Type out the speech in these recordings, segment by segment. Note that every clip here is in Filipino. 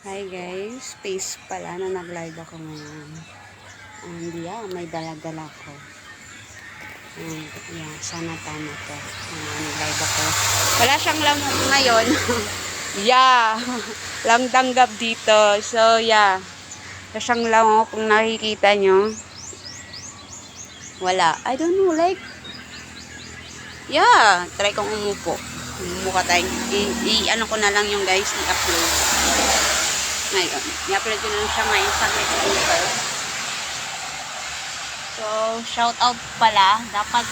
Hi guys, space pala na nag-live ako ngayon. And yeah, may dala-dala ko. And yeah, sana tama to. Nag-live ako. Wala siyang lamok ngayon. Yeah, lang danggap dito. So yeah, wala siyang lamok kung nakikita nyo. Wala. I don't know, like, yeah, try kong umupo. Umupo tayo. Ano ko na lang yung guys, i-upload. Ngayon, i-upload ko lang siya ngayon sa later. So, shout out pala. Dapat,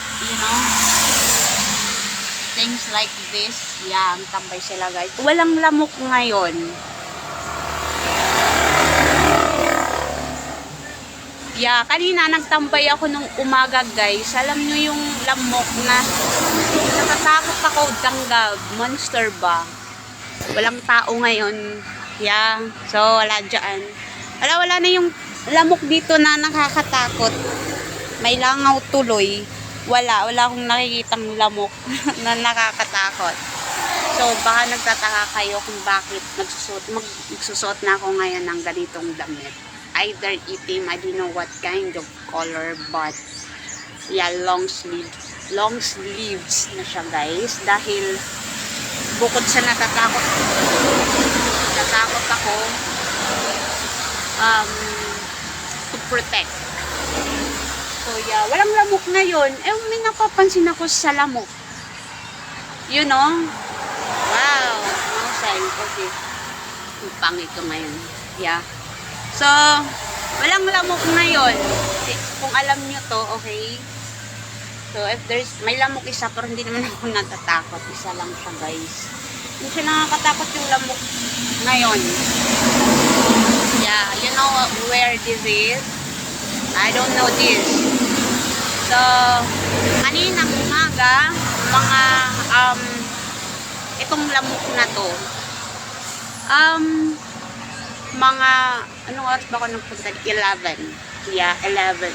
things like this. Yan, tambay sila guys. Walang lamok ngayon. Yeah, kanina nagtambay ako nung umaga guys. Alam nyo yung lamok na natatakot ako, danggab, monster ba? Walang tao ngayon. Yeah, so wala dyan. Wala na yung lamok dito na nakakatakot. May langaw tuloy. Wala akong nakikitang lamok na nakakatakot. So baka nagtataka kayo kung bakit magsusuot na ako ngayon ng ganitong damit. Either itim, I don't know what kind of color, but yeah, long sleeves na siya guys. Dahil bukod sa natatakot ako to protect. So yeah, walang lamok ngayon. May napapansin ako sa lamok. You know? Wow, outside. Okay. Ang pangit ko ngayon. Yeah. So, walang lamok ngayon. Kung alam nyo to, okay? So, if may lamok isa, pero hindi naman ako natatakot. Isa lang siya, guys. Hindi siya nakakatakot yung lamok ngayon. Yeah, you know where this is? I don't know this. So, kaninang umaga, mga, itong lamok na to, mga, anong oras ba ako nagpunta? 11. Yeah, 11.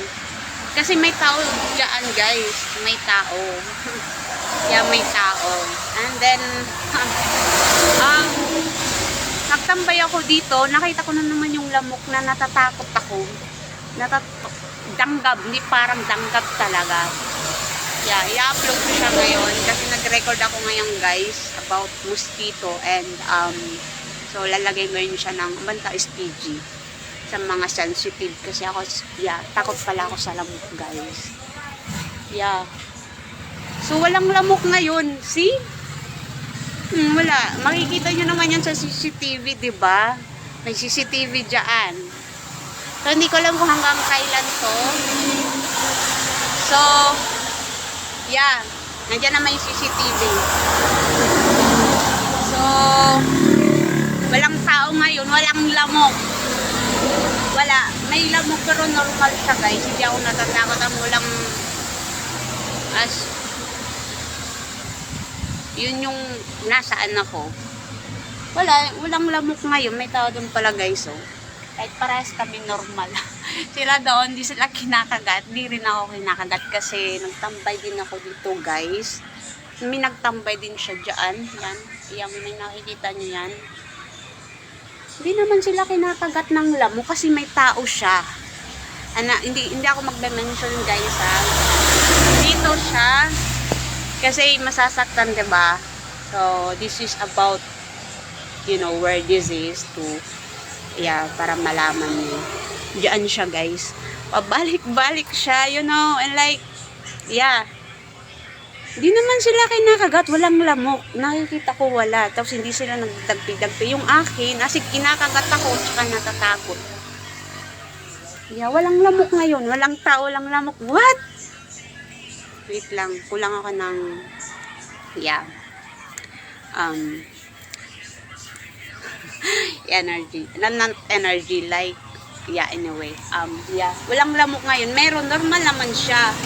Kasi may tao dyan, guys. May tao. Yeah, may tao. And then, nagtambay ako dito. Nakita ko na naman yung lamok na natatakot ako. Danggab. Hindi parang danggab talaga. Yeah, i-upload ko siya ngayon. Kasi nag-record ako ngayon, guys, about mosquito. And, so, lalagay mo yun siya ng banta SPG sa mga sensitive. Kasi ako, yeah, takot pala ako sa lamok, guys. Yeah. So, walang lamok ngayon. See? Wala. Makikita nyo naman yan sa CCTV, diba? May CCTV dyan. So, hindi ko alam kung hanggang kailan to. So, yeah. Nandiyan naman yung CCTV. So, walang tao ngayon, walang lamok. Wala. May lamok pero normal siya guys. Hindi ako natatakot. Ang walang yun yung nasaan ako. Walang lamok ngayon. May tao doon pala guys. Oh. Kahit parehas kami normal. Sila doon, hindi sila kinakagat. Hindi rin ako kinakagat kasi nagtambay din ako dito guys. May nagtambay din siya dyan. Yan. Yan, may nakikita nyo yan. Hindi naman sila kinakagat ng lamok kasi may tao siya. Hindi ako magbe-mention guys ha. Dito siya. Kasi masasaktan, diba? So, this is about, where this is to, yeah, para malaman niyo. Diyan siya guys. Pabalik-balik siya, and like, yeah. Hindi naman sila kinakagat, walang lamok. Nakikita ko wala. Tapos hindi sila nagdagpi-dagpi. Yung akin, kasi kinakagat ako, tsaka natatakot. Yeah, walang lamok ngayon. Walang tao, walang lamok. What? Wait lang. Kulang ako ng, yeah. Energy. Not energy, like, yeah, anyway. Yeah. Walang lamok ngayon. Meron, normal naman siya.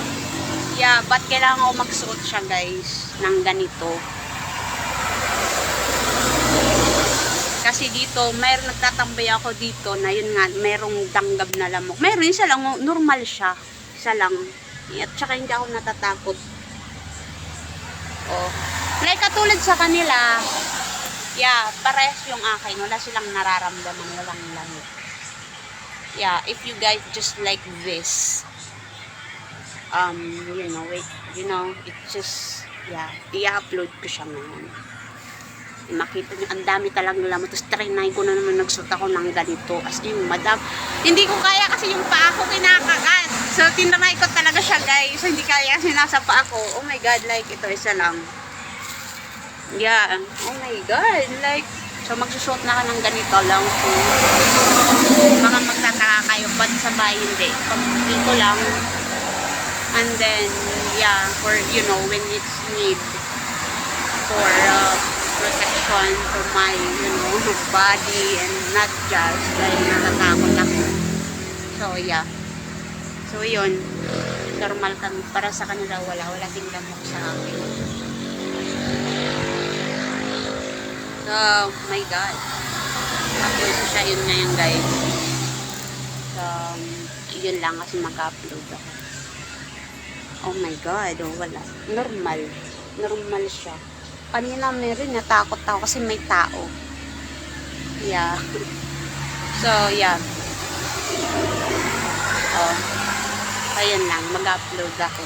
Yeah, but kailangan ko magsuot siya guys ng ganito. Kasi dito, nagtatambay ako dito na yun nga, merong danggab na lamok. Meron, isa lang, normal siya. Isa lang. At saka hindi ako natatakot. Oh. Like katulad sa kanila, Yeah, parehas yung akin. Wala silang nararamdaman, walang lamig. Yeah, if you guys just like this, wait, it's just, yeah, i-upload ko siya ngayon. Makita niyo, ang dami talagang lamot. Tapos trinay ko na naman, nagsuot ako ng ganito. As in, madam, hindi ko kaya kasi yung paa ko kinakagat. So, tinry ko talaga siya, guys. So, hindi kaya kasi nasa paa ko. Oh my God, like, ito, isa lang. Yeah, oh my God, like, so magsusuot na ka ng ganito lang. So, baka magtataka kayo, ba't sa bahay hindi? Pag dito lang, and then, yeah, for, when it's need for, protection for my, body and not just dahil natatakot ako. So, yeah. So, yun. Normal kami. Para sa kanila, wala ding lamok sa akin. So, my God. Upload ko siya yun ngayon, guys. So, yun lang kasi mag-upload ako. Oh my God. Oh, wala. Normal. Normal siya. Kanina meron, natakot ako kasi may tao. Yeah. So, yeah. Oh. Ayan lang, mag-upload ako.